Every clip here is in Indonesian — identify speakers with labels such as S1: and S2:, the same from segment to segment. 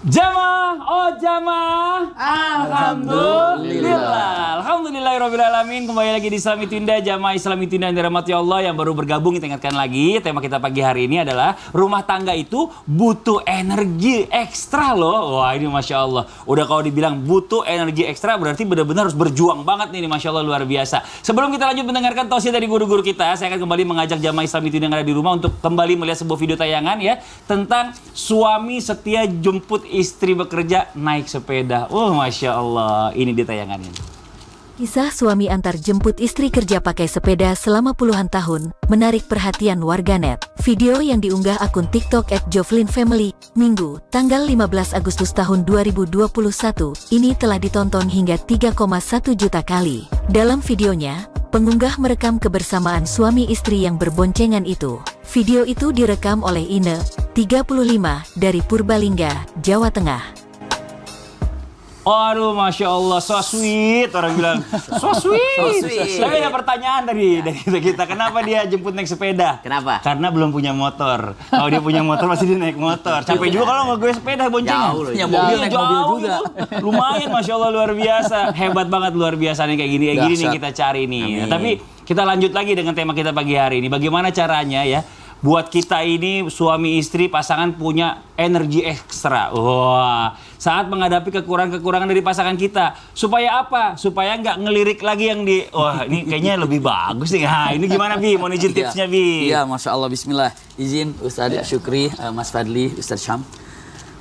S1: Jamaah, oh jamaah, alhamdulillah, alhamdulillahirobbilalamin. Kembali lagi di Islam Itu Indah, jamaah Islam Itu Indah yang dirahmati Allah yang baru bergabung. Kita ingatkan lagi, tema kita pagi hari ini adalah rumah tangga itu butuh energi ekstra loh. Wah ini masya Allah. Udah kalau dibilang butuh energi ekstra berarti benar-benar harus berjuang banget nih, masya Allah luar biasa. Sebelum kita lanjut mendengarkan tausiah dari guru-guru kita, saya akan kembali mengajak jamaah Islam Itu Indah yang ada di rumah untuk kembali melihat sebuah video tayangan ya tentang suami setia jemput istri bekerja naik sepeda. Masya Allah, ini di tayangannya.
S2: Kisah suami antar jemput istri kerja pakai sepeda selama puluhan tahun menarik perhatian warganet. Video yang diunggah akun TikTok @jovlinfamily Minggu, tanggal 15 Agustus tahun 2021 ini telah ditonton hingga 3,1 juta kali. Dalam videonya, pengunggah merekam kebersamaan suami istri yang berboncengan itu. Video itu direkam oleh Ine, 35, dari Purbalingga, Jawa Tengah.
S1: Aduh, masya Allah, so sweet, orang bilang, so sweet. Tapi ada pertanyaan tadi dari kita, kenapa dia jemput naik sepeda?
S3: Kenapa?
S1: Karena belum punya motor. Kalau dia punya motor pasti dia naik motor. Capek juga kalau nggak gue sepeda boncengan.
S3: Jauh loh, punya mobil, naik mobil juga.
S1: Gitu. Lumayan, masya Allah luar biasa, hebat banget luar biasa nih kayak gini nih kita cari nih. Nah, tapi kita lanjut lagi dengan tema kita pagi hari ini. Bagaimana caranya ya? Buat kita ini suami istri pasangan punya energi ekstra. Wah, saat menghadapi kekurangan-kekurangan dari pasangan kita. Supaya apa? Supaya nggak ngelirik lagi yang di, wah ini kayaknya lebih bagus nih. Nah, ini gimana Bi? Mau izin tipsnya Bi?
S3: Iya, Masya Allah, bismillah. Izin Ustadz Syukri, Mas Fadli, Ustadz Syam.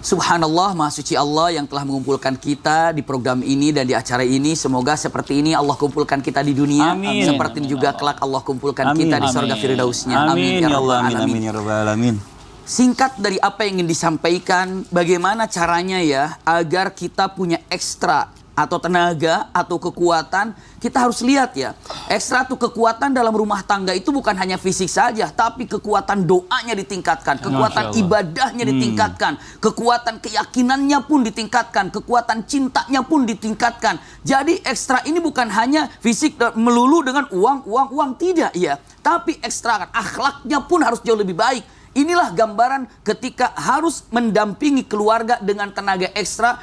S3: Subhanallah, Maha Suci Allah yang telah mengumpulkan kita di program ini dan di acara ini. Semoga seperti ini Allah kumpulkan kita di dunia.
S1: Amin.
S3: Seperti ini juga kelak Allah kumpulkan kita di surga firdausnya.
S1: Amin ya Allah, amin ya rabbal alamin.
S3: Singkat dari apa yang ingin disampaikan, bagaimana caranya ya agar kita punya ekstra atau tenaga atau kekuatan. Kita harus lihat ya, ekstra atau kekuatan dalam rumah tangga itu bukan hanya fisik saja, tapi kekuatan doanya ditingkatkan, kekuatan ibadahnya ditingkatkan, kekuatan keyakinannya pun ditingkatkan, kekuatan cintanya pun ditingkatkan. Jadi ekstra ini bukan hanya fisik melulu dengan uang, tidak ya, tapi ekstra akhlaknya pun harus jauh lebih baik. Inilah gambaran ketika harus mendampingi keluarga dengan tenaga ekstra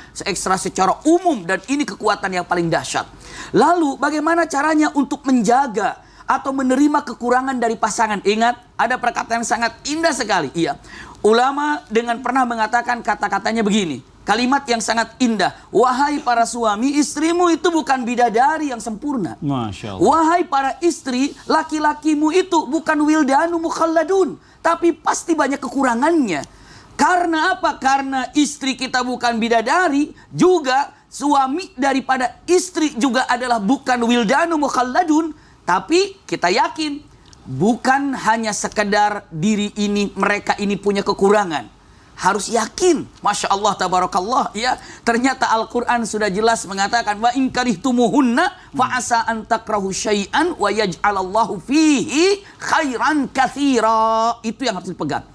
S3: secara umum, dan ini kekuatan yang paling dahsyat. Lalu bagaimana caranya untuk menjaga atau menerima kekurangan dari pasangan? Ingat, ada perkataan yang sangat indah sekali. Iya, ulama dengan pernah mengatakan kata-katanya begini. Kalimat yang sangat indah. Wahai para suami, istrimu itu bukan bidadari yang sempurna.
S1: Masya Allah.
S3: Wahai para istri, laki-lakimu itu bukan wildanu mukhalladun, tapi pasti banyak kekurangannya. Karena apa? Karena istri kita bukan bidadari, juga suami daripada istri juga adalah bukan wildanu mukhalladun, tapi kita yakin bukan hanya sekedar diri ini, mereka ini punya kekurangan. Harus yakin, Masya Allah, tabarakallah ya. Ternyata Al-Quran sudah jelas mengatakan wa in karihtumuhunna fa asa an takrahu syai'an wa yaj'alallahu fihi khairan katsira. Itu yang harus dipegang.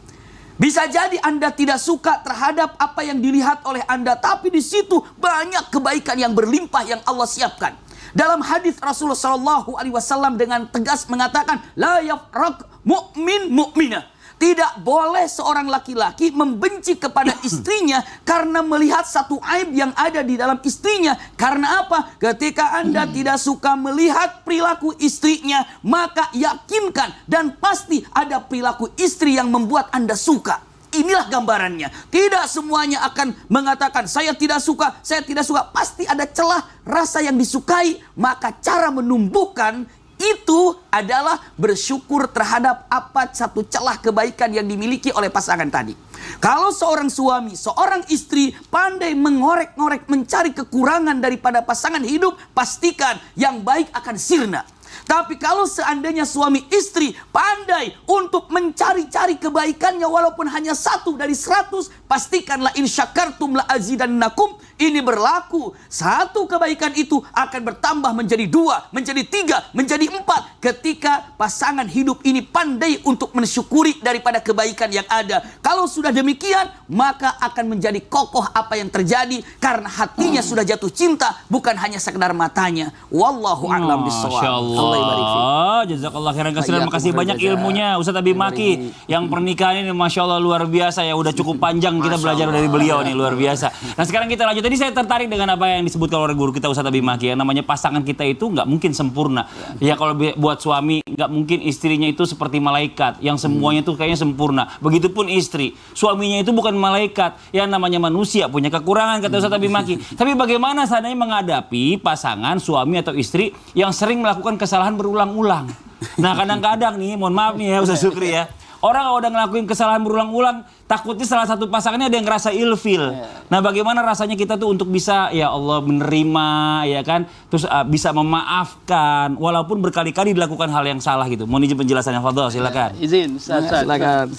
S3: Bisa jadi Anda tidak suka terhadap apa yang dilihat oleh Anda, tapi di situ banyak kebaikan yang berlimpah yang Allah siapkan. Dalam hadis Rasulullah SAW dengan tegas mengatakan la yafraq mu'min mu'minah. Tidak boleh seorang laki-laki membenci kepada istrinya karena melihat satu aib yang ada di dalam istrinya. Karena apa? Ketika Anda tidak suka melihat perilaku istrinya, maka yakinkan dan pasti ada perilaku istri yang membuat Anda suka. Inilah gambarannya. Tidak semuanya akan mengatakan saya tidak suka, saya tidak suka. Pasti ada celah rasa yang disukai. Maka cara menumbuhkan itu adalah bersyukur terhadap apa satu celah kebaikan yang dimiliki oleh pasangan tadi. Kalau seorang suami, seorang istri pandai mengorek-ngorek, mencari kekurangan daripada pasangan hidup, pastikan yang baik akan sirna. Tapi kalau seandainya suami istri pandai untuk mencari-cari kebaikannya walaupun hanya 1 dari 100, pastikanlah in syakartum la azidannakum. Ini berlaku. Satu kebaikan itu akan bertambah menjadi 2, menjadi 3, menjadi 4. Ketika pasangan hidup ini pandai untuk mensyukuri daripada kebaikan yang ada. Kalau sudah demikian, maka akan menjadi kokoh apa yang terjadi. Karena hatinya sudah jatuh cinta, bukan hanya sekedar matanya. Wallahu a'lam bishawab.
S1: Masya Allah. Jazakallah khairan kasiran. Makasih banyak ilmunya Ustadz Abi Maki. Yang pernikahan ini Masya Allah luar biasa ya. Udah cukup panjang kita belajar dari beliau nih, luar biasa. Nah sekarang kita lanjut. Tadi saya tertarik dengan apa yang disebutkan oleh guru kita Ustadz Abi Maki. Yang namanya pasangan kita itu nggak mungkin sempurna. Ya kalau buat suami nggak mungkin istrinya itu seperti malaikat. Yang semuanya itu kayaknya sempurna. Begitupun istri. Suaminya itu bukan malaikat. Yang namanya manusia punya kekurangan kata Ustadz Abi Maki. Tapi bagaimana seandainya menghadapi pasangan suami atau istri yang sering melakukan kesalahan berulang-ulang. Nah kadang-kadang nih, mohon maaf nih ya Ustaz Syukri ya. Orang kalau udah ngelakuin kesalahan berulang-ulang, takutnya salah satu pasangannya ada yang ngerasa ilfil. Nah bagaimana rasanya kita tuh untuk bisa ya Allah menerima ya kan. Terus bisa memaafkan walaupun berkali-kali dilakukan hal yang salah gitu. Mohon izin penjelasannya, Fadhol silakan.
S4: Izin,
S3: Silakan.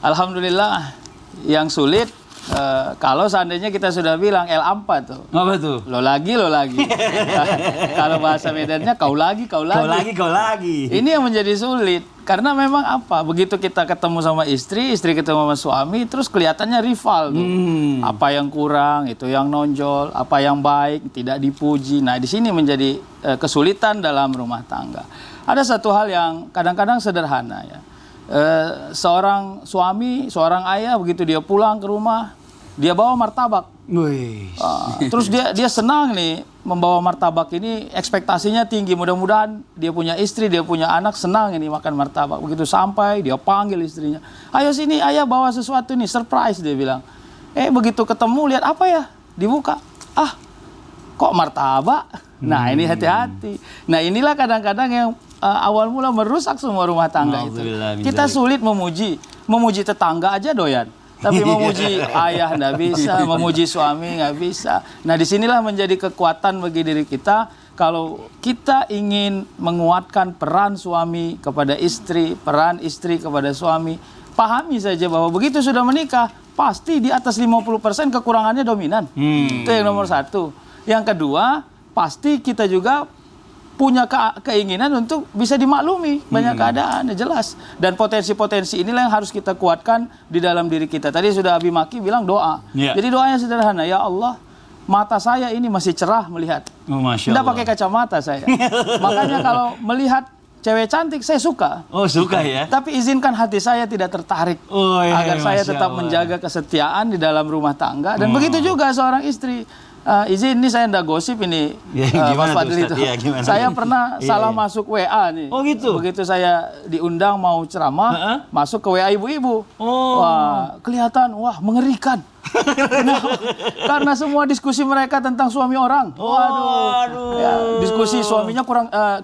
S4: Alhamdulillah yang sulit kalau seandainya kita sudah bilang El4 tuh.
S1: Apa tuh?
S4: Lo lagi. Kalau bahasa Medannya kau lagi.
S1: Kau lagi.
S4: Ini yang menjadi sulit. Karena memang apa? Begitu kita ketemu sama istri ketemu sama suami, terus kelihatannya rival tuh. Apa yang kurang, itu yang nonjol. Apa yang baik, tidak dipuji. Nah, di sini menjadi kesulitan dalam rumah tangga. Ada satu hal yang kadang-kadang sederhana ya. Seorang suami, seorang ayah begitu dia pulang ke rumah, dia bawa martabak. Terus dia senang nih membawa martabak ini, ekspektasinya tinggi. Mudah-mudahan dia punya istri, dia punya anak, senang ini makan martabak. Begitu sampai dia panggil istrinya, ayo sini ayah bawa sesuatu nih, surprise dia bilang. Begitu ketemu lihat apa ya, dibuka, kok martabak. Nah ini hati-hati. Nah inilah kadang-kadang yang awal mula merusak semua rumah tangga itu. Kita sulit memuji tetangga aja doyan. Tapi memuji ayah nggak bisa, memuji suami nggak bisa. Nah disinilah menjadi kekuatan bagi diri kita. Kalau kita ingin menguatkan peran suami kepada istri, peran istri kepada suami, pahami saja bahwa begitu sudah menikah, pasti di atas 50% kekurangannya dominan. Itu yang nomor satu. Yang kedua, pasti kita juga punya keinginan untuk bisa dimaklumi banyak keadaan, jelas. Dan potensi-potensi inilah yang harus kita kuatkan di dalam diri kita. Tadi sudah Abi Maki bilang doa. Jadi doanya sederhana, ya Allah, mata saya ini masih cerah melihat. Tidak pakai kacamata saya. Makanya kalau melihat cewek cantik saya suka.
S1: Oh suka ya.
S4: Tapi izinkan hati saya tidak tertarik. Agar saya tetap menjaga kesetiaan di dalam rumah tangga. Dan begitu juga seorang istri. Izin ini saya ndak gosip ini Mas Fadli itu. Saya pernah salah masuk WA nih.
S1: Oh gitu.
S4: Begitu saya diundang mau ceramah, masuk ke WA ibu-ibu. Wah, kelihatan mengerikan. Karena semua diskusi mereka tentang suami orang. Waduh. Ya, diskusi suaminya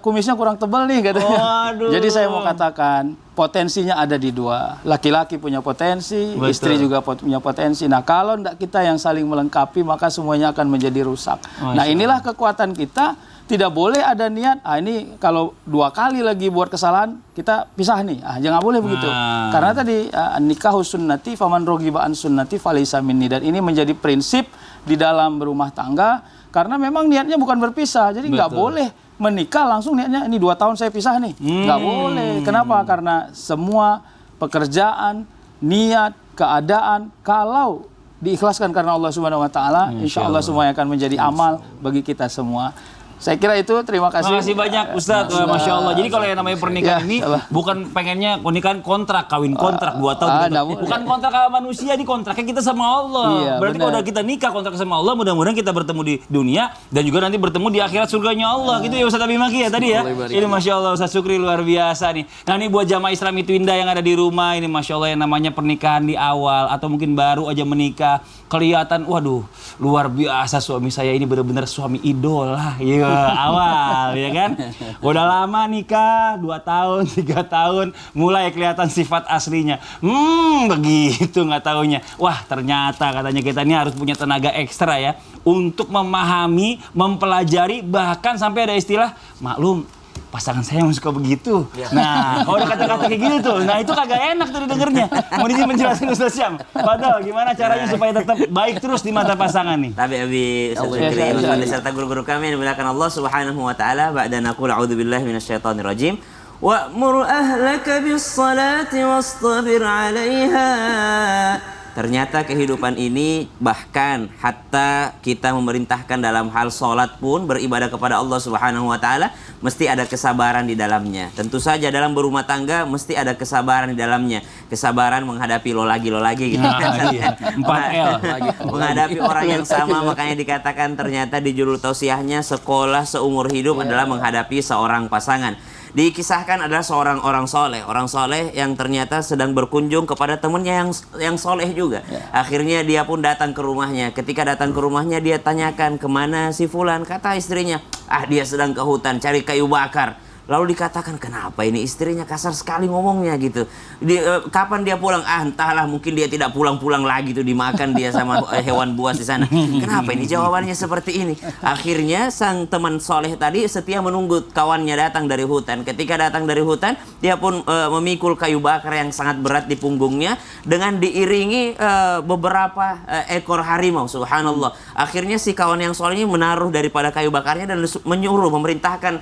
S4: kumisnya kurang tebal nih katanya. Jadi saya mau katakan potensinya ada di dua. Laki-laki punya potensi, istri juga punya potensi. Nah, kalau tidak kita yang saling melengkapi, maka semuanya akan menjadi rusak. Nah, inilah kekuatan kita. Tidak boleh ada niat, ini kalau 2 kali lagi buat kesalahan, kita pisah nih. Jangan boleh begitu. Karena tadi nikahu sunnati, faman rogiba an sunnati falaysa minni. Dan ini menjadi prinsip di dalam berumah tangga. Karena memang niatnya bukan berpisah. Jadi nggak boleh menikah langsung niatnya, ini 2 tahun saya pisah nih. Nggak boleh. Kenapa? Karena semua pekerjaan, niat, keadaan, kalau diikhlaskan karena Allah Subhanahu Wa Taala, insya Allah semuanya akan menjadi amal bagi kita semua. Saya kira itu, terima kasih.
S1: Terima kasih banyak Ustadz. Masya Allah. Jadi kalau yang namanya pernikahan ini bukan pengennya pernikahan kontrak, kawin kontrak 2 tahun. Bukan kontrak sama manusia, di kontraknya kita sama Allah. Berarti kalau udah kita nikah kontrak sama Allah, mudah-mudahan kita bertemu di dunia dan juga nanti bertemu di akhirat surganya Allah. Gitu ya Ustadz Abi Maki ya tadi ya. Ini Masya Allah Ustadz Syukri luar biasa nih. Nah ini buat jamaah Islam itu indah yang ada di rumah, ini Masya Allah yang namanya pernikahan di awal atau mungkin baru aja menikah. Kelihatan, waduh luar biasa suami saya ini benar-benar suami idola. Awal ya kan, udah lama nikah 2 tahun 3 tahun mulai kelihatan sifat aslinya. Begitu nggak taunya. Wah ternyata katanya kita ini harus punya tenaga ekstra ya untuk memahami, mempelajari, bahkan sampai ada istilah maklum pasangan saya yang suka begitu. Nah, kalau ada kata-kata kayak gitu tuh, nah itu kagak enak tuh didengarnya. Mau izin menjelaskan Ustaz Syam. Padahal gimana caranya supaya tetap baik terus di mata pasangan nih?
S5: Tapi Abi Ustaz serta guru-guru kami yang dimuliakan Allah Subhanahu wa taala, ba'da naqul a'udzubillahi minasyaitonir rajim. Wa'mur ahlaka bis-salati wastabir 'alaiha. Ternyata kehidupan ini bahkan hatta kita memerintahkan dalam hal sholat pun beribadah kepada Allah Subhanahu wa taala mesti ada kesabaran di dalamnya. Tentu saja dalam berumah tangga mesti ada kesabaran di dalamnya. Kesabaran menghadapi lo lagi gitu.
S1: Iya. 4L.
S5: Menghadapi orang yang sama, makanya dikatakan ternyata di judul tausiahnya sekolah seumur hidup adalah menghadapi seorang pasangan. Dikisahkan adalah seorang orang soleh yang ternyata sedang berkunjung kepada temannya yang soleh juga. Akhirnya dia pun datang ke rumahnya. Ketika datang ke rumahnya dia tanyakan kemana si fulan. Kata istrinya, dia sedang ke hutan cari kayu bakar. Lalu dikatakan, kenapa ini istrinya kasar sekali ngomongnya gitu. Kapan dia pulang? Entahlah, mungkin dia tidak pulang-pulang lagi tuh, dimakan dia sama hewan buas di sana. Kenapa ini jawabannya seperti ini? Akhirnya sang teman soleh tadi setia menunggu kawannya datang dari hutan. Ketika datang dari hutan, dia pun memikul kayu bakar yang sangat berat di punggungnya dengan diiringi beberapa ekor harimau. Subhanallah. Akhirnya si kawan yang soleh ini menaruh daripada kayu bakarnya dan menyuruh, memerintahkan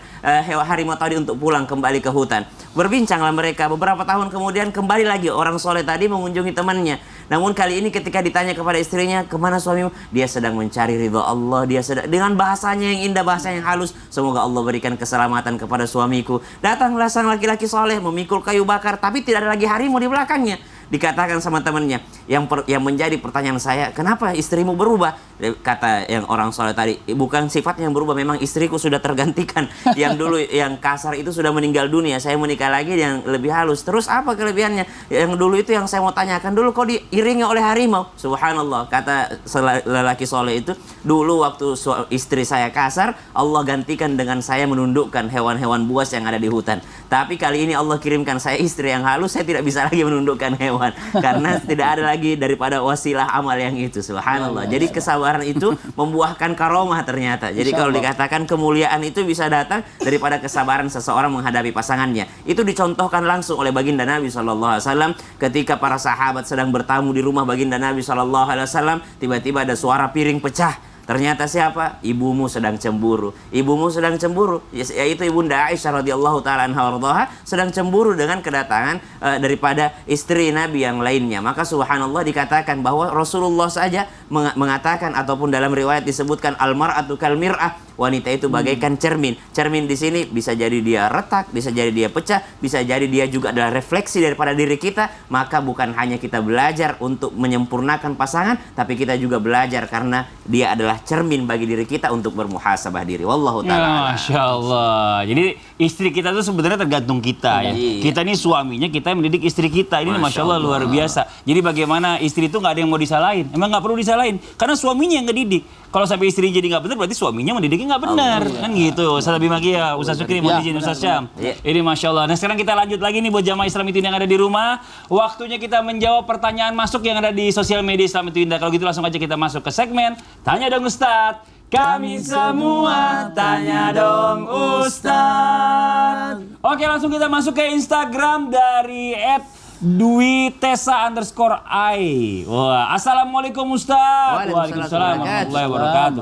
S5: harimau tadi untuk pulang kembali ke hutan. Berbincanglah mereka. Beberapa tahun kemudian kembali lagi orang soleh tadi mengunjungi temannya. Namun kali ini ketika ditanya kepada istrinya, kemana suamimu? Dia sedang mencari ridha Allah. Dia sedang dengan bahasanya yang indah, bahasa yang halus. Semoga Allah berikan keselamatan kepada suamiku. Datanglah sang laki-laki soleh memikul kayu bakar, tapi tidak ada lagi harimau di belakangnya. Dikatakan sama temannya, yang menjadi pertanyaan saya, kenapa istrimu berubah? Kata yang orang soleh tadi, bukan sifatnya yang berubah, memang istriku sudah tergantikan. Yang dulu yang kasar itu sudah meninggal dunia, saya menikah lagi yang lebih halus. Terus apa kelebihannya? Yang dulu itu yang saya mau tanyakan, dulu kok diiringi oleh harimau? Subhanallah, kata lelaki soleh itu, dulu waktu istri saya kasar, Allah gantikan dengan saya menundukkan hewan-hewan buas yang ada di hutan. Tapi kali ini Allah kirimkan saya istri yang halus, saya tidak bisa lagi menundukkan hewan. Karena tidak ada lagi daripada wasilah amal yang itu. Subhanallah. Jadi kesabaran itu membuahkan karomah ternyata. Jadi kalau dikatakan kemuliaan itu bisa datang daripada kesabaran seseorang menghadapi pasangannya. Itu dicontohkan langsung oleh baginda Nabi SAW ketika para sahabat sedang bertamu di rumah baginda Nabi SAW. Tiba-tiba ada suara piring pecah. Ternyata siapa? Ibumu sedang cemburu. Ibumu sedang cemburu, yaitu Ibunda Aisyah radhiyallahu taala anha warḍaha sedang cemburu dengan kedatangan daripada istri Nabi yang lainnya. Maka subhanallah dikatakan bahwa Rasulullah saja mengatakan ataupun dalam riwayat disebutkan al-mar'atu kal mir'ah, wanita itu bagaikan cermin. Cermin di sini bisa jadi dia retak, bisa jadi dia pecah, bisa jadi dia juga adalah refleksi daripada diri kita. Maka bukan hanya kita belajar untuk menyempurnakan pasangan, tapi kita juga belajar karena dia adalah cermin bagi diri kita untuk bermuhasabah diri. Wallahu ta'ala.
S1: Masya Allah. Jadi istri kita tuh sebenarnya tergantung kita ya. Kita ini suaminya, kita yang mendidik istri kita. Ini Masya Allah luar biasa. Jadi bagaimana istri itu nggak ada yang mau disalahin. Emang nggak perlu disalahin. Karena suaminya yang ngedidik. Kalau sampai istri jadi nggak benar, berarti suaminya mendidiknya nggak benar. Kan gitu. Ustaz Bimagia, Ustaz Syukri, mau izin Ustaz Syam. Ini Masya Allah. Nah sekarang kita lanjut lagi nih buat jamaah Islam itu yang ada di rumah. Waktunya kita menjawab pertanyaan masuk yang ada di sosial media Islam itu Indah. Kalau gitu langsung aja kita masuk ke segmen Tanya Dong Ustadz. Kami semua tanya dong Ustadz. Oke, langsung kita masuk ke Instagram dari @Dwi_Tesa_I. Wah, assalamualaikum Ustadz. Waalaikumsalam warahmatullahi wabarakatuh.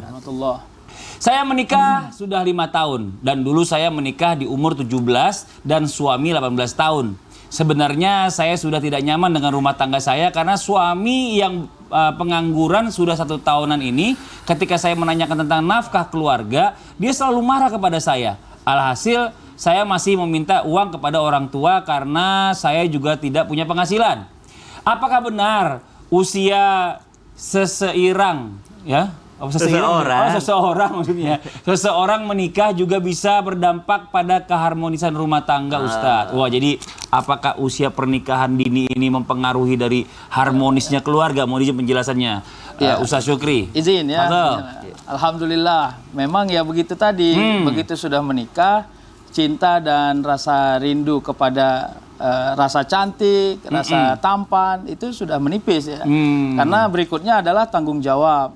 S1: Saya menikah sudah 5 tahun dan dulu saya menikah di umur 17 dan suami 18 tahun. Sebenarnya saya sudah tidak nyaman dengan rumah tangga saya karena suami yang pengangguran sudah 1 tahunan ini ketika saya menanyakan tentang nafkah keluarga, dia selalu marah kepada saya. Alhasil saya masih meminta uang kepada orang tua karena saya juga tidak punya penghasilan. Apakah benar usia seseorang ya? Seseorang maksudnya. Seseorang menikah juga bisa berdampak pada keharmonisan rumah tangga, Ustadz. Wah, jadi apakah usia pernikahan dini ini mempengaruhi dari harmonisnya keluarga? Mau izin penjelasannya, Ustadz Syukri.
S4: Izin ya. Alhamdulillah. Memang ya begitu tadi. Begitu sudah menikah, cinta dan rasa rindu kepada rasa cantik, rasa tampan itu sudah menipis ya. Karena berikutnya adalah tanggung jawab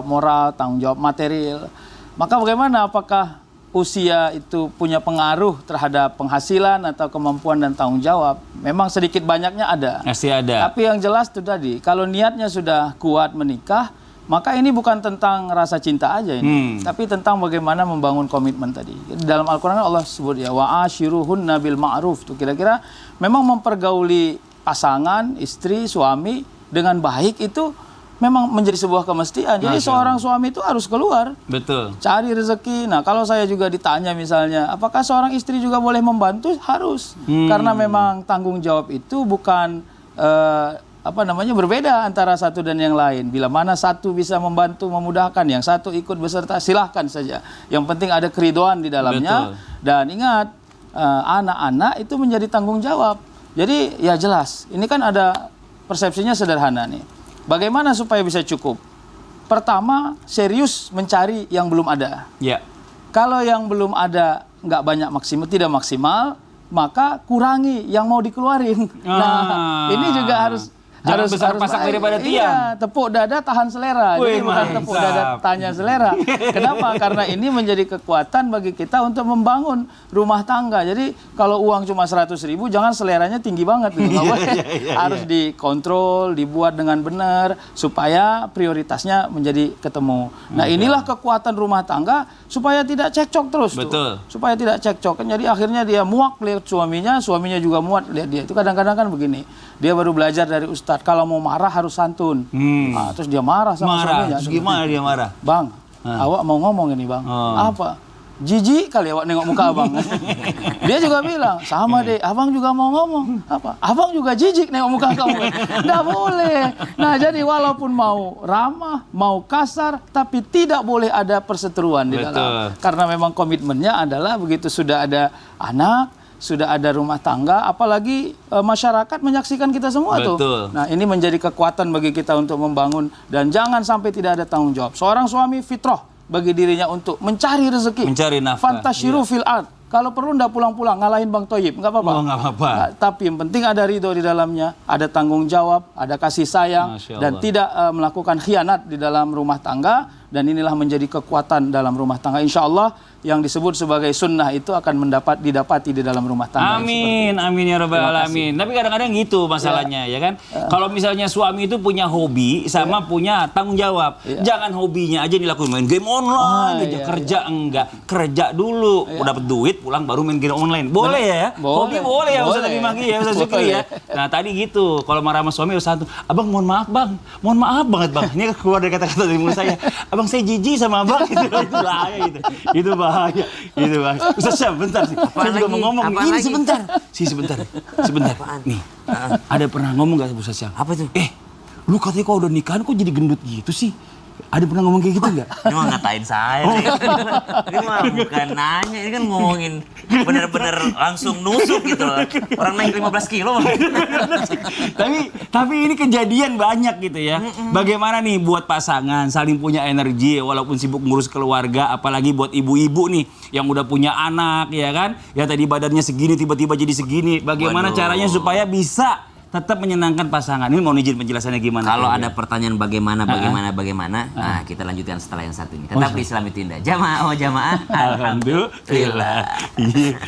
S4: moral, tanggung jawab material. Maka bagaimana? Apakah usia itu punya pengaruh terhadap penghasilan atau kemampuan dan tanggung jawab, memang sedikit banyaknya ada.
S1: Masih ada.
S4: Tapi yang jelas itu tadi, kalau niatnya sudah kuat menikah, maka ini bukan tentang rasa cinta aja ini, tapi tentang bagaimana membangun komitmen tadi. Dalam Al-Quran Allah sebut ya, wa'ashiruhunna bil ma'ruf. Itu kira-kira memang mempergauli pasangan, istri, suami dengan baik itu memang menjadi sebuah kemestian. Jadi seorang suami itu harus keluar,
S1: Betul.
S4: cari rezeki. Nah, kalau saya juga ditanya misalnya, apakah seorang istri juga boleh membantu? Harus. Karena memang tanggung jawab itu bukan berbeda antara satu dan yang lain. Bila mana satu bisa membantu memudahkan, yang satu ikut beserta, silahkan saja. Yang penting ada keridoan di dalamnya.
S1: Betul.
S4: Dan ingat, anak-anak itu menjadi tanggung jawab. Jadi ya jelas, ini kan ada persepsinya sederhana nih. Bagaimana supaya bisa cukup? Pertama, serius mencari yang belum ada.
S1: Ya.
S4: Kalau yang belum ada nggak banyak maksimal, tidak maksimal, maka kurangi yang mau dikeluarin. Nah, ini juga harus
S1: Jangan besar pasak daripada tiang.
S4: Iya, tepuk dada tahan selera.
S1: Wih,
S4: Jadi bukan tepuk
S1: mantap.
S4: dada tanya selera. Kenapa? Karena ini menjadi kekuatan bagi kita untuk membangun rumah tangga. Jadi kalau uang cuma 100.000, jangan seleranya tinggi banget gitu. Nggak boleh. Harus dikontrol, dibuat dengan benar supaya prioritasnya menjadi ketemu. Nah, inilah kekuatan rumah tangga supaya tidak cekcok terus tuh.
S1: Betul.
S4: Supaya tidak cekcok. Jadi akhirnya dia muak lihat suaminya, suaminya juga muak lihat dia. Itu kadang-kadang kan begini. Dia baru belajar dari ustadz, kalau mau marah harus santun. Nah, terus dia marah sama suaminya.
S1: Terus gimana dia marah?
S4: Bang, awak mau ngomong ini bang. Apa? Jijik kali awak nengok muka abang. Dia juga bilang, sama deh, abang juga mau ngomong. Apa? Abang juga jijik nengok muka kamu. Nggak boleh. Nah, jadi walaupun mau ramah, mau kasar, tapi tidak boleh ada perseteruan di dalam. Karena memang komitmennya adalah begitu sudah ada anak, sudah ada rumah tangga, apalagi masyarakat menyaksikan kita semua tuh. Nah, ini menjadi kekuatan bagi kita untuk membangun dan jangan sampai tidak ada tanggung jawab. Seorang suami fitrah bagi dirinya untuk mencari rezeki.
S1: Mencari nafkah.
S4: Fantasyiru fil ard. Kalau perlu ndak pulang-pulang ngalahin Bang Toyib, nggak apa-apa.
S1: Oh, nggak apa-apa.
S4: Nah, tapi yang penting ada ridho di dalamnya, ada tanggung jawab, ada kasih sayang,
S1: Masya
S4: dan
S1: Allah.
S4: tidak melakukan khianat di dalam rumah tangga. Dan inilah menjadi kekuatan dalam rumah tangga. Insya Allah yang disebut sebagai sunnah itu akan didapati di dalam rumah tangga.
S1: Amin, amin ya rabbal alamin. Tapi kadang-kadang gitu masalahnya, ya kan? Kalau misalnya suami itu punya hobi sama punya tanggung jawab, jangan hobinya aja dilakuin main game online, aja kerja enggak, kerja dulu, dapat duit pulang baru main game online. Boleh ya? Hobi boleh ya, Ustaz Abi Maki ya, Ustaz Zukri ya. Nah tadi gitu, kalau marah sama suami Ustaz tuh, abang mohon maaf bang, mohon maaf banget bang. Ini keluar dari kata-kata dari mulut saya, abang saya jijik sama abang itu bahaya gitu, itu bahaya. Gitu bang. Ustaz Syam, bentar sih. Saya juga mau ngomong. Ini sebentar. Sebentar. Nih, ada pernah ngomong gak Ustaz Syam?
S5: Apa tuh?
S1: Lu katanya kok udah nikahan kok jadi gendut gitu sih? Ada pernah ngomong kayak gitu nggak?
S5: Ini mah ngatain saya. Ini mah bukan nanya, ini kan ngomongin bener-bener langsung nusuk gitu loh. Orang naik 15 kilo.
S1: tapi ini kejadian banyak gitu ya. Bagaimana nih buat pasangan saling punya energi walaupun sibuk ngurus keluarga, apalagi buat ibu-ibu nih yang udah punya anak ya kan? Ya tadi badannya segini tiba-tiba jadi segini. Bagaimana caranya supaya bisa tetap menyenangkan pasangan? Ini mau izin penjelasannya gimana?
S5: Kalau ada pertanyaan bagaimana, nah kita lanjutkan setelah yang satu ini. Tetap di Islami Tinda. Jamaah, jamaah.
S1: Alhamdulillah. Iya.